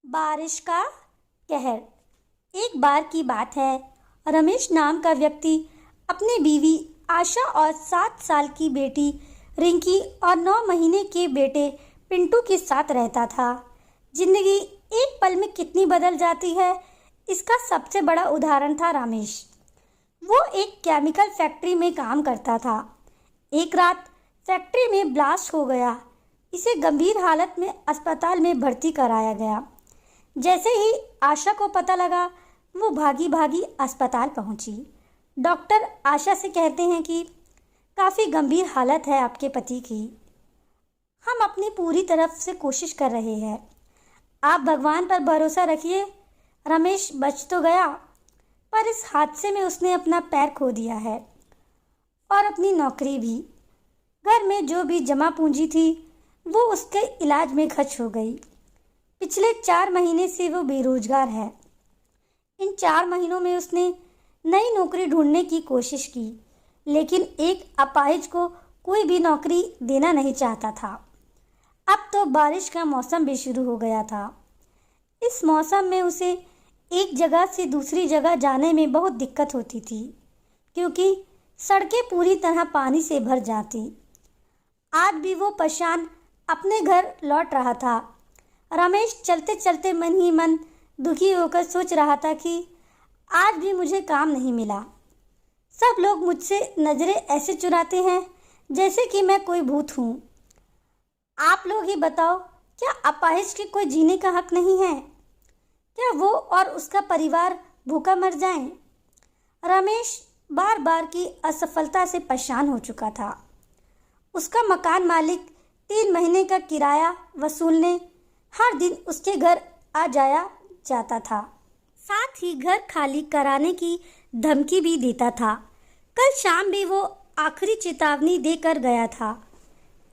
बारिश का कहर। एक बार की बात है, रमेश नाम का व्यक्ति अपनी बीवी आशा और 7 साल की बेटी रिंकी और 9 महीने के बेटे पिंटू के साथ रहता था। जिंदगी एक पल में कितनी बदल जाती है, इसका सबसे बड़ा उदाहरण था रमेश। वो एक केमिकल फैक्ट्री में काम करता था। एक रात फैक्ट्री में ब्लास्ट हो गया। इसे गंभीर हालत में अस्पताल में भर्ती कराया गया। जैसे ही आशा को पता लगा, वो भागी भागी अस्पताल पहुंची। डॉक्टर आशा से कहते हैं कि काफ़ी गंभीर हालत है आपके पति की। हम अपनी पूरी तरफ से कोशिश कर रहे हैं, आप भगवान पर भरोसा रखिए। रमेश बच तो गया, पर इस हादसे में उसने अपना पैर खो दिया है और अपनी नौकरी भी। घर में जो भी जमा पूंजी थी, वो उसके इलाज में खर्च हो गई। पिछले 4 महीने से वो बेरोजगार है। इन 4 महीनों में उसने नई नौकरी ढूंढने की कोशिश की, लेकिन एक अपाहिज को कोई भी नौकरी देना नहीं चाहता था। अब तो बारिश का मौसम भी शुरू हो गया था। इस मौसम में उसे एक जगह से दूसरी जगह जाने में बहुत दिक्कत होती थी, क्योंकि सड़कें पूरी तरह पानी से भर जाती। आज भी वो परेशान अपने घर लौट रहा था। रमेश चलते चलते मन ही मन दुखी होकर सोच रहा था कि आज भी मुझे काम नहीं मिला। सब लोग मुझसे नज़रें ऐसे चुराते हैं जैसे कि मैं कोई भूत हूँ। आप लोग ही बताओ, क्या अपाहिज के कोई जीने का हक नहीं है? क्या वो और उसका परिवार भूखा मर जाएं? रमेश बार बार की असफलता से परेशान हो चुका था। उसका मकान मालिक 3 महीने का किराया वसूलने हर दिन उसके घर आ जाया जाता था। साथ ही घर खाली कराने की धमकी भी देता था। कल शाम भी वो आखिरी चेतावनी देकर गया था।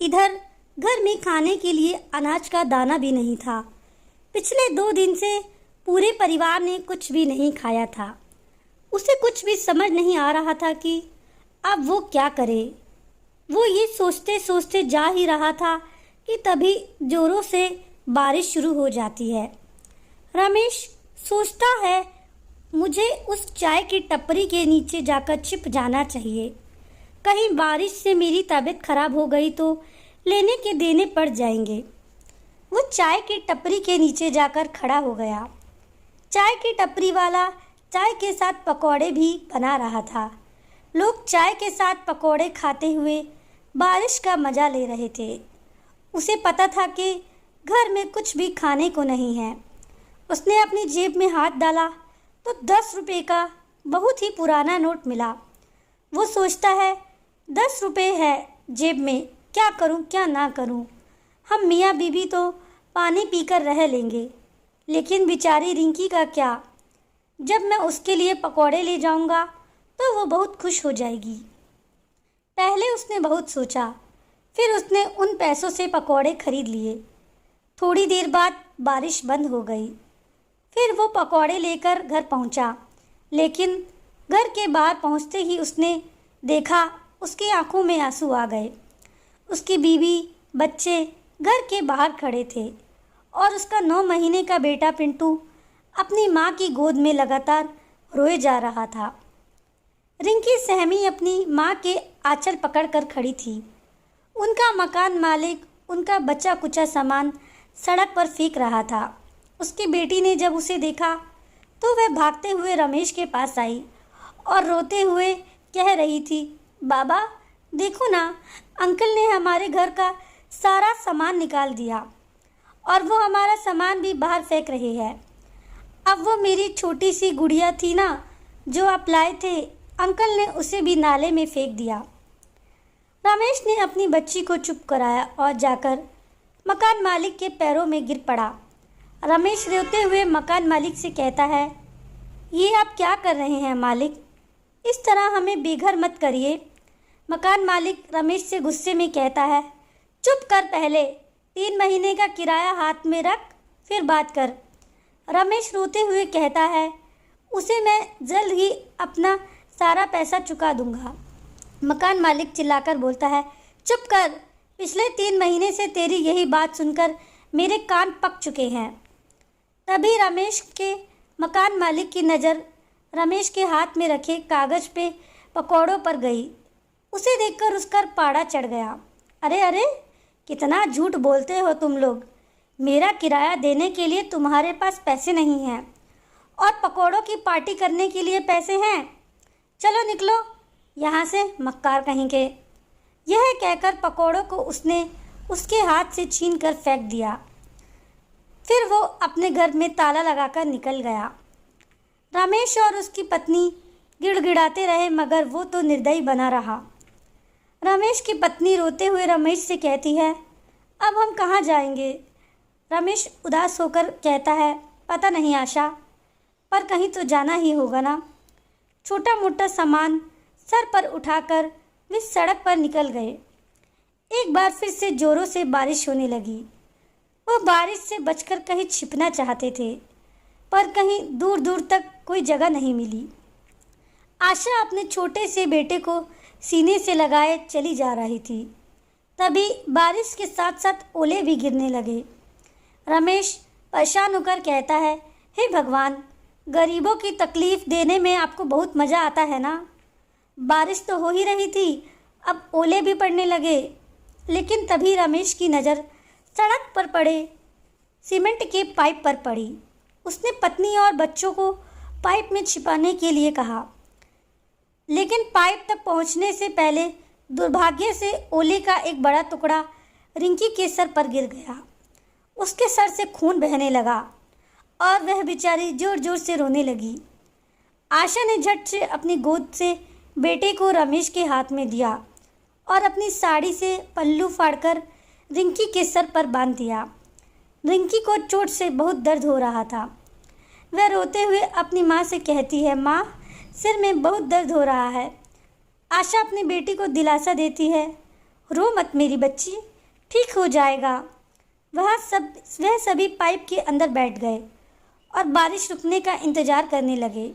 इधर घर में खाने के लिए अनाज का दाना भी नहीं था। पिछले 2 दिन से पूरे परिवार ने कुछ भी नहीं खाया था। उसे कुछ भी समझ नहीं आ रहा था कि अब वो क्या करे। वो ये सोचते सोचते जा ही रहा था कि तभी जोरों से बारिश शुरू हो जाती है। रमेश सोचता है, मुझे उस चाय की टपरी के नीचे जाकर छिप जाना चाहिए। कहीं बारिश से मेरी तबीयत खराब हो गई तो लेने के देने पड़ जाएंगे। वो चाय की टपरी के नीचे जाकर खड़ा हो गया। चाय की टपरी वाला चाय के साथ पकौड़े भी बना रहा था। लोग चाय के साथ पकौड़े खाते हुए बारिश का मज़ा ले रहे थे। उसे पता था कि घर में कुछ भी खाने को नहीं है। उसने अपनी जेब में हाथ डाला तो 10 रुपये का बहुत ही पुराना नोट मिला। वो सोचता है, 10 रुपये है जेब में, क्या करूं क्या ना करूं। हम मियाँ बीबी तो पानी पीकर रह लेंगे, लेकिन बेचारी रिंकी का क्या? जब मैं उसके लिए पकौड़े ले जाऊंगा तो वो बहुत खुश हो जाएगी। पहले उसने बहुत सोचा, फिर उसने उन पैसों से पकौड़े खरीद लिए। थोड़ी देर बाद बारिश बंद हो गई। फिर वो पकौड़े लेकर घर पहुंचा, लेकिन घर के बाहर पहुंचते ही उसने देखा, उसकी आंखों में आंसू आ गए। उसकी बीवी बच्चे घर के बाहर खड़े थे और उसका 9 महीने का बेटा पिंटू अपनी माँ की गोद में लगातार रोए जा रहा था। रिंकी सहमी अपनी माँ के आंचल पकड़कर खड़ी थी। उनका मकान मालिक उनका बचा कुचा सामान सड़क पर फेंक रहा था। उसकी बेटी ने जब उसे देखा तो वह भागते हुए रमेश के पास आई और रोते हुए कह रही थी, बाबा देखो ना, अंकल ने हमारे घर का सारा सामान निकाल दिया और वो हमारा सामान भी बाहर फेंक रहे हैं। अब वो मेरी छोटी सी गुड़िया थी ना, जो आप लाए थे, अंकल ने उसे भी नाले में फेंक दिया। रमेश ने अपनी बच्ची को चुप कराया और जाकर मकान मालिक के पैरों में गिर पड़ा। रमेश रोते हुए मकान मालिक से कहता है, ये आप क्या कर रहे हैं मालिक? इस तरह हमें बेघर मत करिए। मकान मालिक रमेश से गुस्से में कहता है, चुप कर, पहले 3 महीने का किराया हाथ में रख, फिर बात कर। रमेश रोते हुए कहता है, उसे मैं जल्द ही अपना सारा पैसा चुका दूंगा। मकान मालिक चिल्लाकर बोलता है, चुप कर, पिछले 3 महीने से तेरी यही बात सुनकर मेरे कान पक चुके हैं। तभी रमेश के मकान मालिक की नज़र रमेश के हाथ में रखे कागज पे पकौड़ों पर गई। उसे देखकर उसका पाड़ा चढ़ गया। अरे अरे, कितना झूठ बोलते हो तुम लोग। मेरा किराया देने के लिए तुम्हारे पास पैसे नहीं हैं और पकौड़ों की पार्टी करने के लिए पैसे हैं। चलो निकलो यहाँ से, मक्कार कहीं के। यह कहकर पकौड़ों को उसने उसके हाथ से छीन कर फेंक दिया। फिर वो अपने घर में ताला लगाकर निकल गया। रमेश और उसकी पत्नी गिड़गिड़ाते रहे, मगर वो तो निर्दयी बना रहा। रमेश की पत्नी रोते हुए रमेश से कहती है, अब हम कहाँ जाएंगे? रमेश उदास होकर कहता है, पता नहीं आशा, पर कहीं तो जाना ही होगा ना। छोटा मोटा सामान सर पर उठाकर वे सड़क पर निकल गए। एक बार फिर से जोरों से बारिश होने लगी। वो बारिश से बचकर कहीं छिपना चाहते थे, पर कहीं दूर दूर तक कोई जगह नहीं मिली। आशा अपने छोटे से बेटे को सीने से लगाए चली जा रही थी। तभी बारिश के साथ साथ ओले भी गिरने लगे। रमेश परेशान होकर कहता है, हे भगवान, गरीबों की तकलीफ देने में आपको बहुत मज़ा आता है ना। बारिश तो हो ही रही थी, अब ओले भी पड़ने लगे। लेकिन तभी रमेश की नज़र सड़क पर पड़े सीमेंट के पाइप पर पड़ी। उसने पत्नी और बच्चों को पाइप में छिपाने के लिए कहा, लेकिन पाइप तक पहुंचने से पहले दुर्भाग्य से ओले का एक बड़ा टुकड़ा रिंकी के सर पर गिर गया। उसके सर से खून बहने लगा और वह बेचारी जोर जोर से रोने लगी। आशा ने झट से अपनी गोद से बेटे को रमेश के हाथ में दिया और अपनी साड़ी से पल्लू फाड़कर रिंकी के सर पर बांध दिया। रिंकी को चोट से बहुत दर्द हो रहा था। वह रोते हुए अपनी माँ से कहती है, माँ, सिर में बहुत दर्द हो रहा है। आशा अपनी बेटी को दिलासा देती है, रो मत मेरी बच्ची, ठीक हो जाएगा। वह सभी पाइप के अंदर बैठ गए और बारिश रुकने का इंतज़ार करने लगे।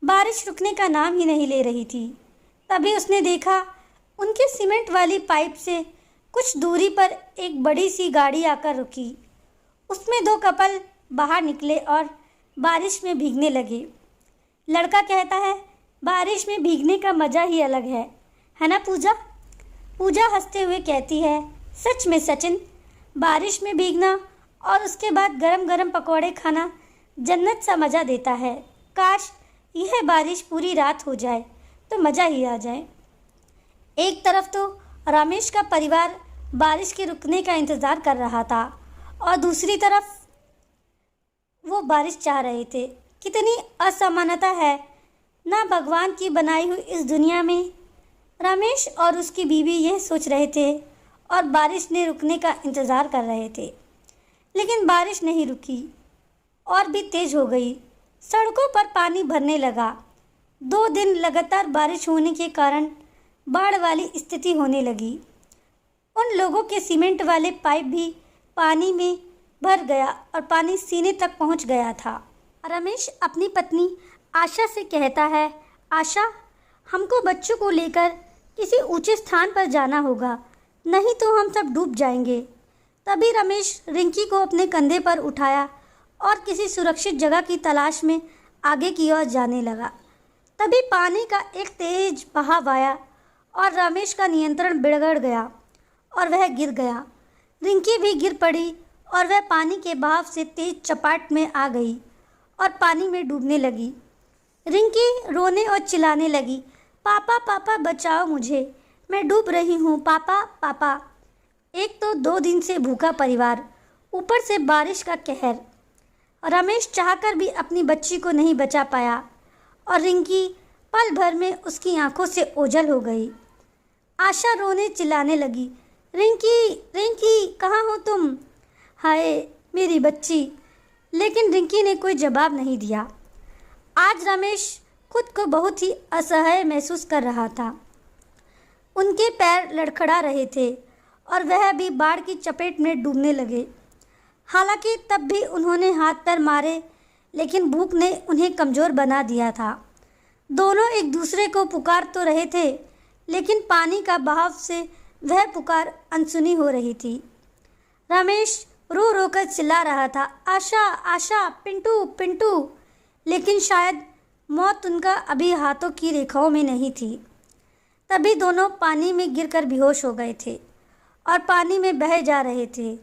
बारिश रुकने का नाम ही नहीं ले रही थी। तभी उसने देखा, उनके सीमेंट वाली पाइप से कुछ दूरी पर एक बड़ी सी गाड़ी आकर रुकी। उसमें दो कपल बाहर निकले और बारिश में भीगने लगे। लड़का कहता है, बारिश में भीगने का मज़ा ही अलग है ना पूजा? पूजा हंसते हुए कहती है, सच में सचिन, बारिश में भीगना और उसके बाद गरम गरम पकौड़े खाना जन्नत सा मज़ा देता है। काश यह बारिश पूरी रात हो जाए तो मज़ा ही आ जाए। एक तरफ तो रमेश का परिवार बारिश के रुकने का इंतज़ार कर रहा था और दूसरी तरफ वो बारिश चाह रहे थे। कितनी असमानता है ना भगवान की बनाई हुई इस दुनिया में। रमेश और उसकी बीवी यह सोच रहे थे और बारिश ने रुकने का इंतज़ार कर रहे थे, लेकिन बारिश नहीं रुकी और भी तेज़ हो गई। सड़कों पर पानी भरने लगा। 2 दिन लगातार बारिश होने के कारण बाढ़ वाली स्थिति होने लगी। उन लोगों के सीमेंट वाले पाइप भी पानी में भर गया और पानी सीने तक पहुंच गया था। रमेश अपनी पत्नी आशा से कहता है, आशा, हमको बच्चों को लेकर किसी ऊंचे स्थान पर जाना होगा, नहीं तो हम सब डूब जाएंगे। तभी रमेश रिंकी को अपने कंधे पर उठाया और किसी सुरक्षित जगह की तलाश में आगे की ओर जाने लगा। तभी पानी का एक तेज बहाव आया और रमेश का नियंत्रण बिगड़ गया और वह गिर गया। रिंकी भी गिर पड़ी और वह पानी के बहाव से तेज चपाट में आ गई और पानी में डूबने लगी। रिंकी रोने और चिल्लाने लगी, पापा पापा बचाओ मुझे, मैं डूब रही हूँ, पापा पापा। एक तो 2 दिन से भूखा परिवार, ऊपर से बारिश का कहर। रमेश चाहकर भी अपनी बच्ची को नहीं बचा पाया और रिंकी पल भर में उसकी आंखों से ओझल हो गई। आशा रोने चिल्लाने लगी, रिंकी रिंकी, कहाँ हो तुम? हाय मेरी बच्ची। लेकिन रिंकी ने कोई जवाब नहीं दिया। आज रमेश खुद को बहुत ही असहाय महसूस कर रहा था। उनके पैर लड़खड़ा रहे थे और वह भी बाढ़ की चपेट में डूबने लगे। हालांकि तब भी उन्होंने हाथ पैर मारे, लेकिन भूख ने उन्हें कमज़ोर बना दिया था। दोनों एक दूसरे को पुकार तो रहे थे, लेकिन पानी का बहाव से वह पुकार अनसुनी हो रही थी। रमेश रो रो कर चिल्ला रहा था, आशा आशा, पिंटू पिंटू। लेकिन शायद मौत उनका अभी हाथों की रेखाओं में नहीं थी। तभी दोनों पानी में गिरकर बेहोश हो गए थे और पानी में बह जा रहे थे।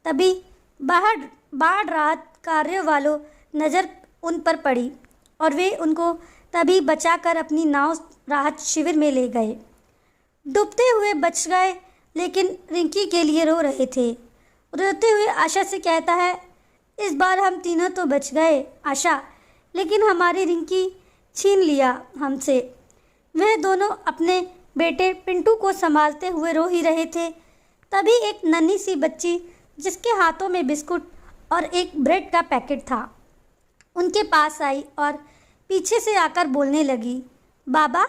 तभी बाहर बाढ़ राहत कार्य वालों नज़र उन पर पड़ी और वे उनको तभी बचाकर अपनी नाव राहत शिविर में ले गए। डूबते हुए बच गए, लेकिन रिंकी के लिए रो रहे थे। रोते हुए आशा से कहता है, इस बार हम तीनों तो बच गए आशा, लेकिन हमारी रिंकी छीन लिया हमसे। वह दोनों अपने बेटे पिंटू को संभालते हुए रो ही रहे थे। तभी एक नन्ही सी बच्ची, जिसके हाथों में बिस्कुट और एक ब्रेड का पैकेट था, उनके पास आई और पीछे से आकर बोलने लगी, बाबा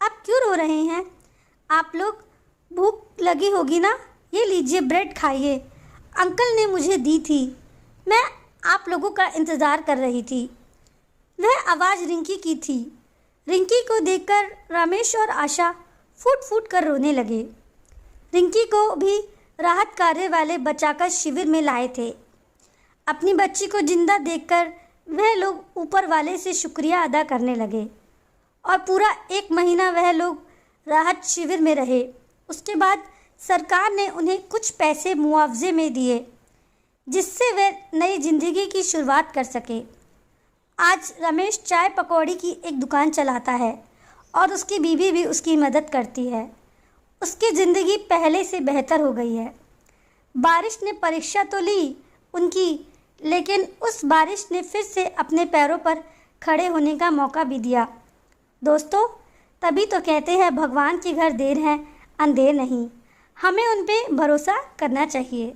आप क्यों रो रहे हैं? आप लोग भूख लगी होगी ना, ये लीजिए ब्रेड खाइए, अंकल ने मुझे दी थी, मैं आप लोगों का इंतज़ार कर रही थी। वह आवाज़ रिंकी की थी। रिंकी को देखकर रमेश और आशा फूट फूट कर रोने लगे। रिंकी को भी राहत कार्य वाले बचाकर शिविर में लाए थे। अपनी बच्ची को जिंदा देखकर वह लोग ऊपर वाले से शुक्रिया अदा करने लगे और पूरा 1 महीना वह लोग राहत शिविर में रहे। उसके बाद सरकार ने उन्हें कुछ पैसे मुआवजे में दिए, जिससे वे नई जिंदगी की शुरुआत कर सके। आज रमेश चाय पकौड़ी की एक दुकान चलाता है और उसकी बीवी भी उसकी मदद करती है। उसकी ज़िंदगी पहले से बेहतर हो गई है। बारिश ने परीक्षा तो ली उनकी, लेकिन उस बारिश ने फिर से अपने पैरों पर खड़े होने का मौका भी दिया। दोस्तों, तभी तो कहते हैं भगवान के घर देर है अंधेर नहीं। हमें उन पे भरोसा करना चाहिए।